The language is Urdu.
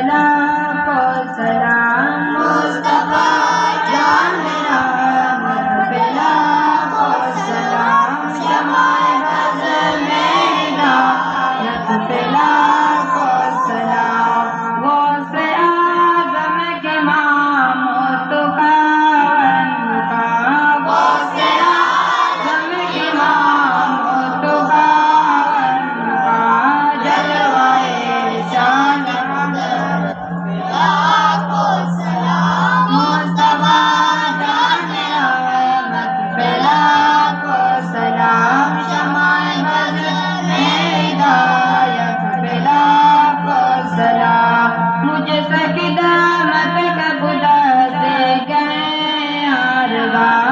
لاکھوں سلام مصطفیٰ جان رحمت پہ لاکھوں سلام شمع بز میں ہدایت پہ لاکھوں سلام غوث اعظم کے ماموت کا غوث اعظم کے ماموت کا جلوائے شان لاکھوں سلام مصطفیٰ جان رحمت پہ لاکھوں سلام شمع بز میں ہدایت پہ لاکھوں سلام مجھ سے خدمت کا بلا سے گئے ہر بار